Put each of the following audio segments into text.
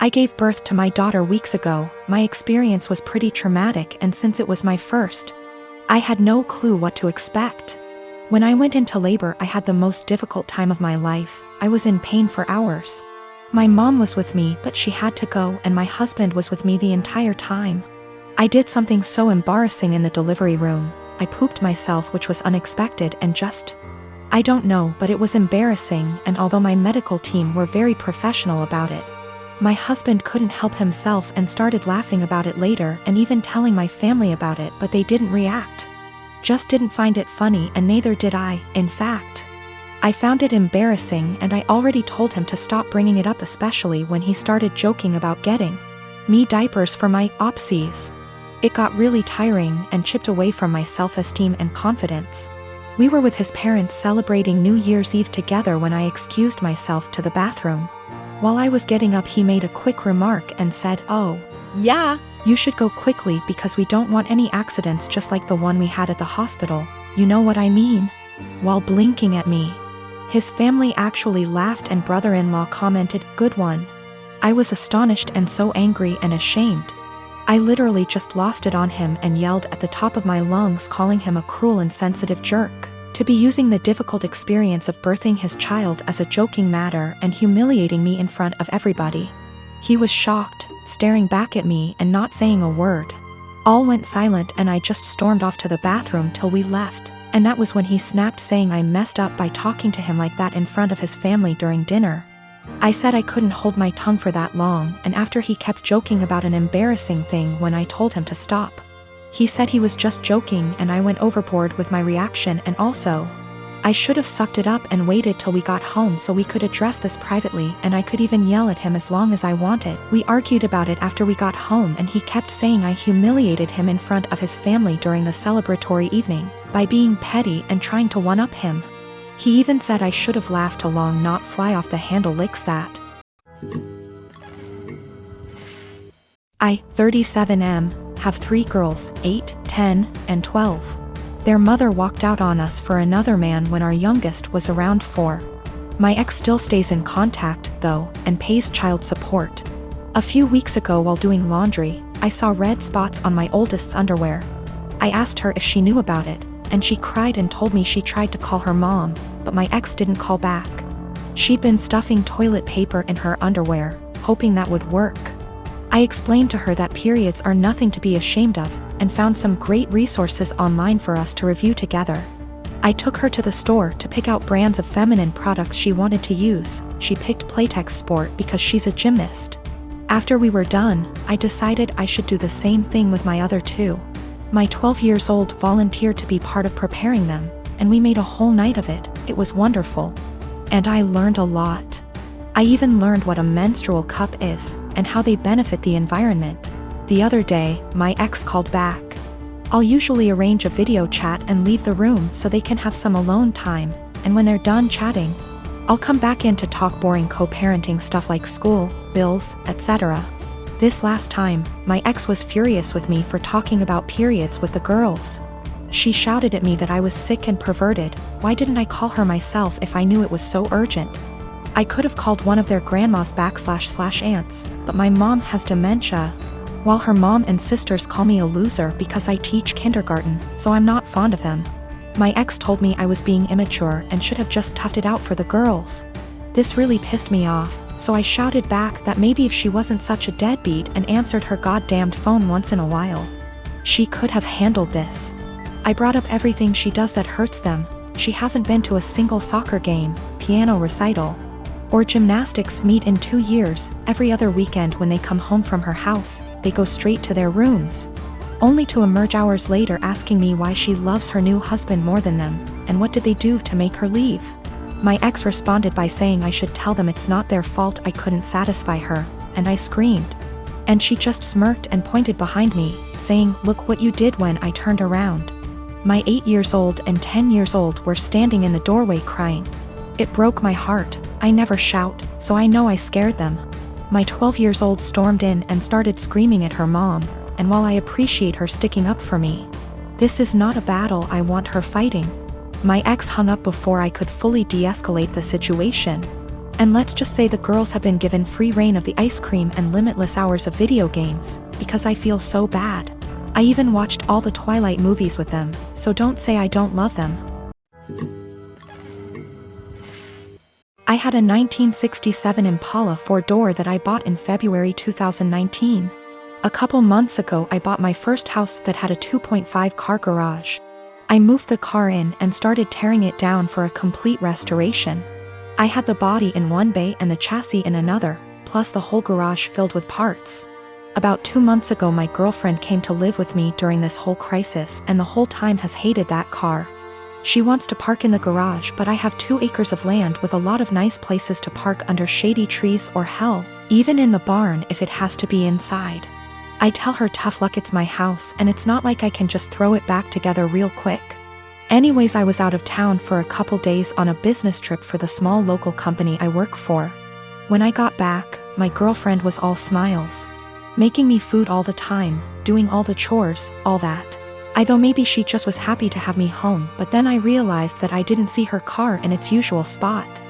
I gave birth to my daughter weeks ago. My experience was pretty traumatic, and since it was my first, I had no clue what to expect. When I went into labor, I had the most difficult time of my life. I was in pain for hours. My mom was with me, but she had to go, and my husband was with me the entire time. I did something so embarrassing in the delivery room. I pooped myself, which was unexpected and I don't know, but it was embarrassing, and although my medical team were very professional about it, my husband couldn't help himself and started laughing about it later and even telling my family about it, but they didn't react. Just didn't find it funny, and neither did I. In fact, I found it embarrassing, and I already told him to stop bringing it up, especially when he started joking about getting me diapers for my opsies. It got really tiring and chipped away from my self-esteem and confidence. We were with his parents celebrating New Year's Eve together when I excused myself to the bathroom. While I was getting up, he made a quick remark and said, "Oh, yeah, you should go quickly because we don't want any accidents just like the one we had at the hospital. You know what I mean?" While blinking at me. His family actually laughed, and brother-in-law commented, "Good one." I was astonished and so angry and ashamed. I literally just lost it on him and yelled at the top of my lungs, calling him a cruel and insensitive jerk, to be using the difficult experience of birthing his child as a joking matter and humiliating me in front of everybody. He was shocked, staring back at me and not saying a word. All went silent, and I just stormed off to the bathroom till we left, and that was when he snapped, saying I messed up by talking to him like that in front of his family during dinner. I said I couldn't hold my tongue for that long, and after he kept joking about an embarrassing thing when I told him to stop. He said he was just joking, and I went overboard with my reaction, and also, I should have sucked it up and waited till we got home so we could address this privately, and I could even yell at him as long as I wanted. We argued about it after we got home, and he kept saying I humiliated him in front of his family during the celebratory evening by being petty and trying to one-up him. He even said I should have laughed along, not fly off the handle licks that. I, 37M, have 3 girls, 8, 10, and 12. Their mother walked out on us for another man when our youngest was around 4. My ex still stays in contact, though, and pays child support. A few weeks ago while doing laundry, I saw red spots on my oldest's underwear. I asked her if she knew about it, and she cried and told me she tried to call her mom, but my ex didn't call back. She'd been stuffing toilet paper in her underwear, hoping that would work. I explained to her that periods are nothing to be ashamed of, and found some great resources online for us to review together. I took her to the store to pick out brands of feminine products she wanted to use. She picked Playtex Sport because she's a gymnast. After we were done, I decided I should do the same thing with my other 2. My 12-year-old volunteered to be part of preparing them, and we made a whole night of it. It was wonderful. And I learned a lot. I even learned what a menstrual cup is, and how they benefit the environment. The other day, my ex called back. I'll usually arrange a video chat and leave the room so they can have some alone time, and when they're done chatting, I'll come back in to talk boring co-parenting stuff like school, bills, etc. This last time, my ex was furious with me for talking about periods with the girls. She shouted at me that I was sick and perverted. Why didn't I call her myself if I knew it was so urgent? I could have called one of their grandmas / aunts, but my mom has dementia, while her mom and sisters call me a loser because I teach kindergarten, so I'm not fond of them. My ex told me I was being immature and should have just toughed it out for the girls. This really pissed me off, so I shouted back that maybe if she wasn't such a deadbeat and answered her goddamned phone once in a while, she could have handled this. I brought up everything she does that hurts them. She hasn't been to a single soccer game, piano recital, or gymnastics meet in 2 years. Every other weekend when they come home from her house, they go straight to their rooms, only to emerge hours later asking me why she loves her new husband more than them, and what did they do to make her leave. My ex responded by saying I should tell them it's not their fault I couldn't satisfy her, and I screamed. And she just smirked and pointed behind me, saying, "Look what you did," when I turned around. My 8 years old and 10 years old were standing in the doorway crying. It broke my heart. I never shout, so I know I scared them. My 12 years old stormed in and started screaming at her mom, and while I appreciate her sticking up for me, this is not a battle I want her fighting. My ex hung up before I could fully de-escalate the situation. And let's just say the girls have been given free reign of the ice cream and limitless hours of video games, because I feel so bad. I even watched all the Twilight movies with them, so don't say I don't love them. I had a 1967 Impala 4-door that I bought in February 2019. A couple months ago I bought my first house that had a 2.5 car garage. I moved the car in and started tearing it down for a complete restoration. I had the body in one bay and the chassis in another, plus the whole garage filled with parts. About 2 months ago my girlfriend came to live with me during this whole crisis and the whole time has hated that car. She wants to park in the garage, but I have 2 acres of land with a lot of nice places to park under shady trees, or hell, even in the barn if it has to be inside. I tell her tough luck, it's my house and it's not like I can just throw it back together real quick. Anyways, I was out of town for a couple days on a business trip for the small local company I work for. When I got back, my girlfriend was all smiles. Making me food all the time, doing all the chores, all that. I thought maybe she just was happy to have me home, but then I realized that I didn't see her car in its usual spot.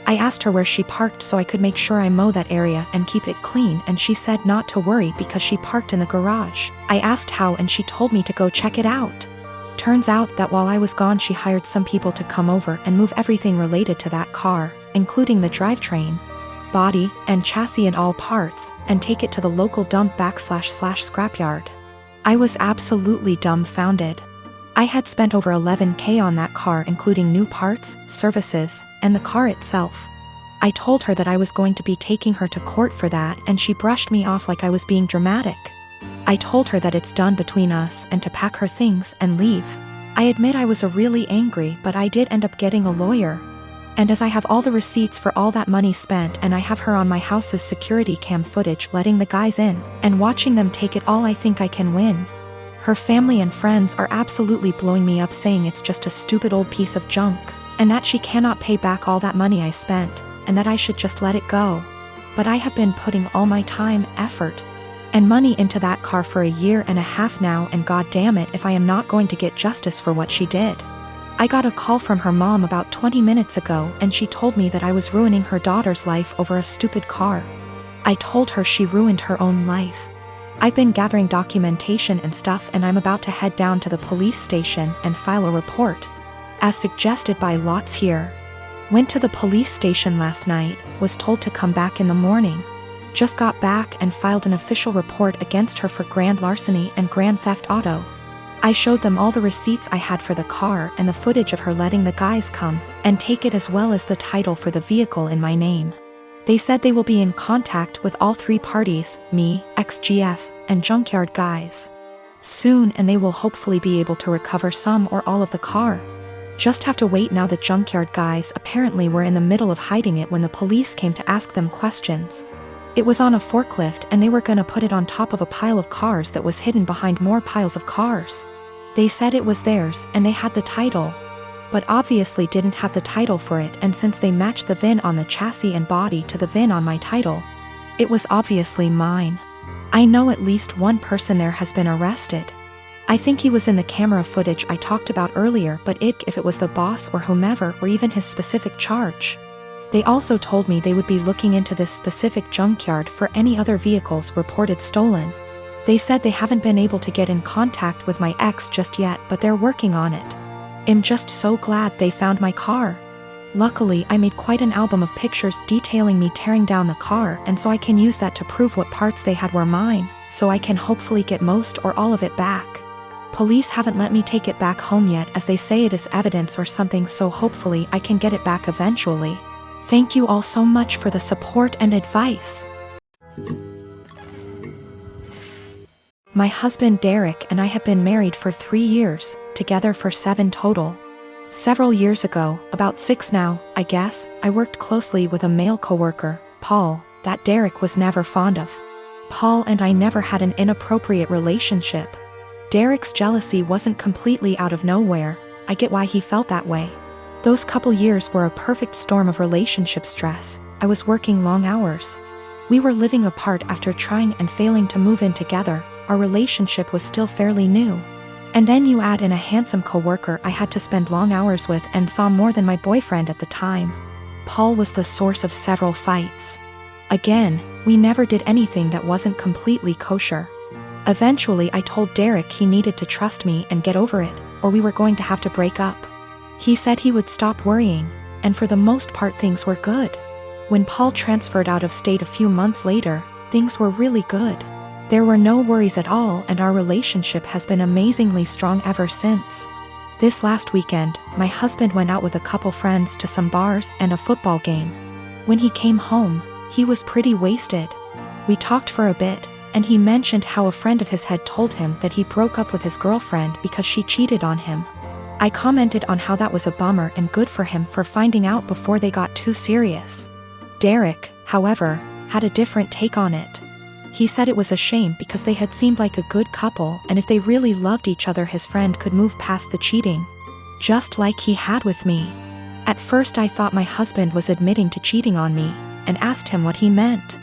I asked her where she parked so I could make sure I mow that area and keep it clean, and she said not to worry because she parked in the garage. I asked how and she told me to go check it out. Turns out that while I was gone she hired some people to come over and move everything related to that car, including the drivetrain, body, and chassis and all parts, and take it to the local dump / scrapyard. I was absolutely dumbfounded. I had spent over $11,000 on that car, including new parts, services, and the car itself. I told her that I was going to be taking her to court for that, and she brushed me off like I was being dramatic. I told her that it's done between us and to pack her things and leave. I admit I was really angry, but I did end up getting a lawyer. And as I have all the receipts for all that money spent and I have her on my house's security cam footage letting the guys in and watching them take it all, I think I can win. Her family and friends are absolutely blowing me up, saying it's just a stupid old piece of junk, and that she cannot pay back all that money I spent, and that I should just let it go. But I have been putting all my time, effort, and money into that car for 1.5 years now, and god damn it if I am not going to get justice for what she did. I got a call from her mom about 20 minutes ago and she told me that I was ruining her daughter's life over a stupid car. I told her she ruined her own life. I've been gathering documentation and stuff and I'm about to head down to the police station and file a report, as suggested by Lots here. Went to the police station last night, was told to come back in the morning. Just got back and filed an official report against her for grand larceny and grand theft auto. I showed them all the receipts I had for the car and the footage of her letting the guys come and take it, as well as the title for the vehicle in my name. They said they will be in contact with all 3 parties, me, XGF, and junkyard guys, soon, and they will hopefully be able to recover some or all of the car. Just have to wait now. The junkyard guys apparently were in the middle of hiding it when the police came to ask them questions. It was on a forklift and they were gonna put it on top of a pile of cars that was hidden behind more piles of cars. They said it was theirs and they had the title, but obviously didn't have the title for it, and since they matched the VIN on the chassis and body to the VIN on my title, it was obviously mine. I know at least one person there has been arrested. I think he was in the camera footage I talked about earlier, but if it was the boss or whomever, or even his specific charge. They also told me they would be looking into this specific junkyard for any other vehicles reported stolen. They said they haven't been able to get in contact with my ex just yet, but they're working on it. I'm just so glad they found my car. Luckily, I made quite an album of pictures detailing me tearing down the car, and so I can use that to prove what parts they had were mine, so I can hopefully get most or all of it back. Police haven't let me take it back home yet, as they say it is evidence or something, so hopefully I can get it back eventually. Thank you all so much for the support and advice. My husband Derek and I have been married for 3 years, together for 7 total. Several years ago, about 6 now, I guess, I worked closely with a male coworker, Paul, that Derek was never fond of. Paul and I never had an inappropriate relationship. Derek's jealousy wasn't completely out of nowhere. I get why he felt that way. Those couple years were a perfect storm of relationship stress. I was working long hours. We were living apart after trying and failing to move in together. Our relationship was still fairly new. And then you add in a handsome coworker I had to spend long hours with and saw more than my boyfriend at the time. Paul was the source of several fights. Again, we never did anything that wasn't completely kosher. Eventually I told Derek he needed to trust me and get over it, or we were going to have to break up. He said he would stop worrying, and for the most part things were good. When Paul transferred out of state a few months later, things were really good. There were no worries at all, and our relationship has been amazingly strong ever since. This last weekend, my husband went out with a couple friends to some bars and a football game. When he came home, he was pretty wasted. We talked for a bit, and he mentioned how a friend of his had told him that he broke up with his girlfriend because she cheated on him. I commented on how that was a bummer and good for him for finding out before they got too serious. Derek, however, had a different take on it. He said it was a shame because they had seemed like a good couple, and if they really loved each other his friend could move past the cheating. Just like he had with me. At first I thought my husband was admitting to cheating on me, and asked him what he meant.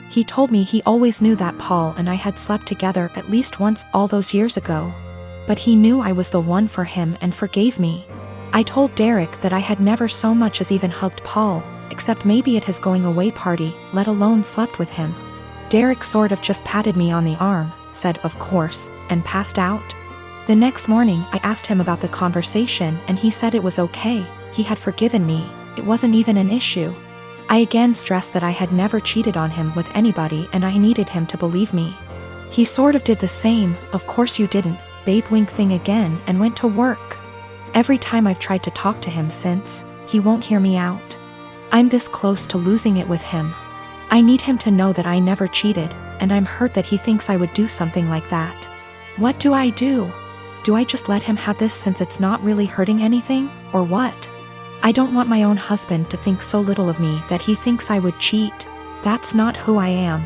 He told me he always knew that Paul and I had slept together at least once all those years ago. But he knew I was the one for him and forgave me. I told Derek that I had never so much as even hugged Paul, except maybe at his going away party, let alone slept with him. Derek sort of just patted me on the arm, said of course, and passed out. The next morning I asked him about the conversation and he said it was okay, he had forgiven me, it wasn't even an issue. I again stressed that I had never cheated on him with anybody and I needed him to believe me. He sort of did the same, of course you didn't, babe wink thing again, and went to work. Every time I've tried to talk to him since, he won't hear me out. I'm this close to losing it with him. I need him to know that I never cheated, and I'm hurt that he thinks I would do something like that. What do I do? Do I just let him have this since it's not really hurting anything, or what? I don't want my own husband to think so little of me that he thinks I would cheat. That's not who I am.